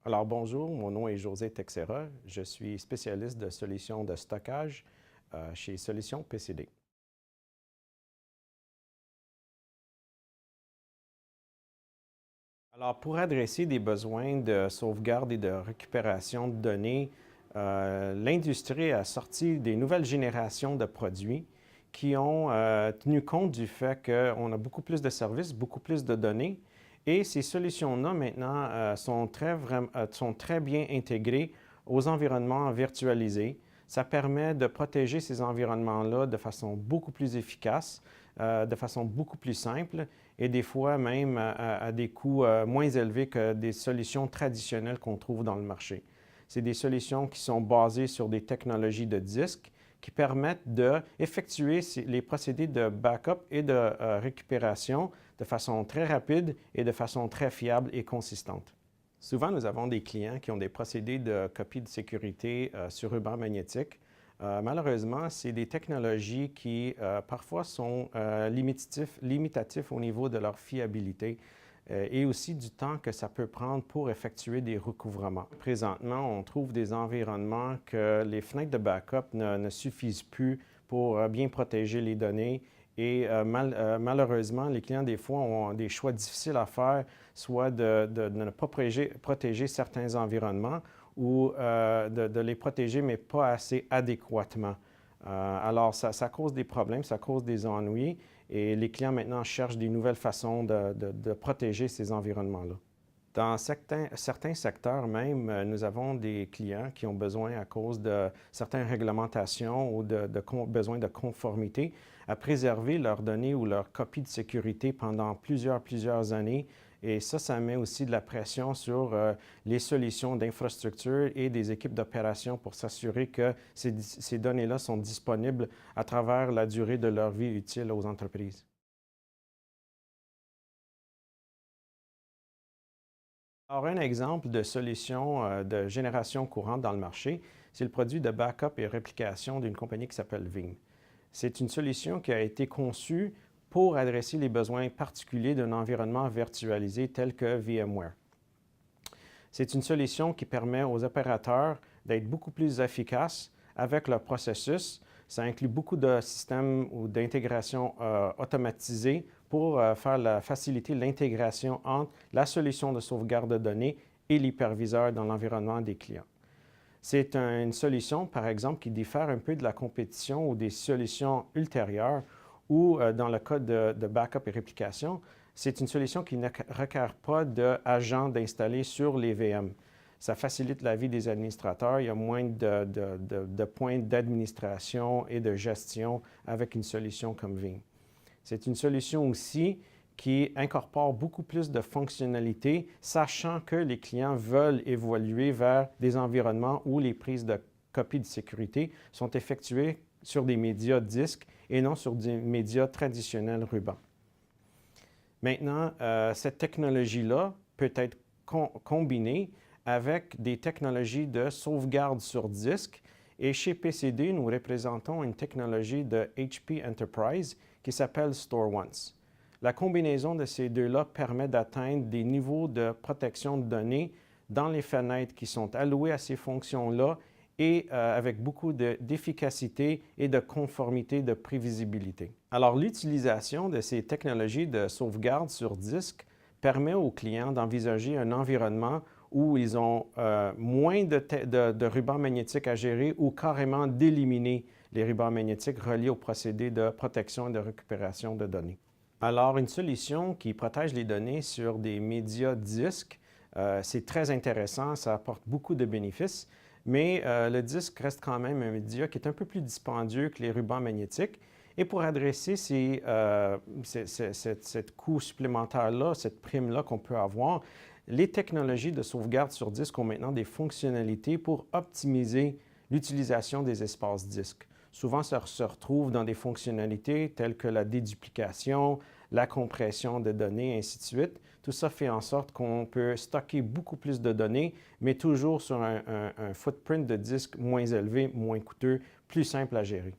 Alors bonjour, mon nom est José Texera. Je suis spécialiste de solutions de stockage chez Solutions PCD. Alors pour adresser des besoins de sauvegarde et de récupération de données, l'industrie a sorti des nouvelles générations de produits qui ont tenu compte du fait qu'on a beaucoup plus de services, beaucoup plus de données. Et ces solutions-là, maintenant, sont très bien intégrées aux environnements virtualisés. Ça permet de protéger ces environnements-là de façon beaucoup plus efficace, de façon beaucoup plus simple et des fois même à des coûts moins élevés que des solutions traditionnelles qu'on trouve dans le marché. C'est des solutions qui sont basées sur des technologies de disques qui permettent d'effectuer les procédés de backup et de récupération de façon très rapide et de façon très fiable et consistante. Souvent, nous avons des clients qui ont des procédés de copie de sécurité sur ruban magnétique. Malheureusement, c'est des technologies qui parfois sont limitatifs au niveau de leur fiabilité et aussi du temps que ça peut prendre pour effectuer des recouvrements. Présentement, on trouve des environnements que les fenêtres de backup ne suffisent plus pour bien protéger les données et malheureusement, les clients, des fois, ont des choix difficiles à faire, soit de ne pas protéger certains environnements ou de les protéger, mais pas assez adéquatement. Alors, ça cause des problèmes, ça cause des ennuis et les clients maintenant cherchent des nouvelles façons de protéger ces environnements-là. Dans certains secteurs même, nous avons des clients qui ont besoin, à cause de certaines réglementations ou besoin de conformité, à préserver leurs données ou leurs copies de sécurité pendant plusieurs années. Et ça met aussi de la pression sur les solutions d'infrastructure et des équipes d'opération pour s'assurer que ces données-là sont disponibles à travers la durée de leur vie utile aux entreprises. Alors, un exemple de solution de génération courante dans le marché, c'est le produit de backup et réplication d'une compagnie qui s'appelle Veeam. C'est une solution qui a été conçue pour adresser les besoins particuliers d'un environnement virtualisé tel que VMware. C'est une solution qui permet aux opérateurs d'être beaucoup plus efficaces avec leur processus. Ça inclut beaucoup de systèmes ou d'intégration automatisée pour faciliter l'intégration entre la solution de sauvegarde de données et l'hyperviseur dans l'environnement des clients. C'est une solution, par exemple, qui diffère un peu de la compétition ou des solutions ultérieures ou, dans le cas de backup et réplication, c'est une solution qui ne requiert pas d'agents d'installer sur les VM. Ça facilite la vie des administrateurs. Il y a moins de points d'administration et de gestion avec une solution comme Veeam. C'est une solution aussi qui incorpore beaucoup plus de fonctionnalités, sachant que les clients veulent évoluer vers des environnements où les prises de copies de sécurité sont effectuées sur des médias disques et non sur des médias traditionnels ruban. Maintenant, cette technologie-là peut être combinée avec des technologies de sauvegarde sur disque. Et chez PCD, nous représentons une technologie de HP Enterprise qui s'appelle StoreOnce. La combinaison de ces deux-là permet d'atteindre des niveaux de protection de données dans les fenêtres qui sont allouées à ces fonctions-là et avec beaucoup d'efficacité et de conformité, de prévisibilité. Alors, l'utilisation de ces technologies de sauvegarde sur disque permet aux clients d'envisager un environnement où ils ont moins de rubans magnétiques à gérer ou carrément d'éliminer les rubans magnétiques reliés au procédé de protection et de récupération de données. Alors, une solution qui protège les données sur des médias disques, c'est très intéressant, ça apporte beaucoup de bénéfices, mais le disque reste quand même un média qui est un peu plus dispendieux que les rubans magnétiques. Et pour adresser cette coût supplémentaire-là, cette prime-là qu'on peut avoir, les technologies de sauvegarde sur disque ont maintenant des fonctionnalités pour optimiser l'utilisation des espaces disques. Souvent, ça se retrouve dans des fonctionnalités telles que la déduplication, la compression de données, et ainsi de suite. Tout ça fait en sorte qu'on peut stocker beaucoup plus de données, mais toujours sur un footprint de disque moins élevé, moins coûteux, plus simple à gérer.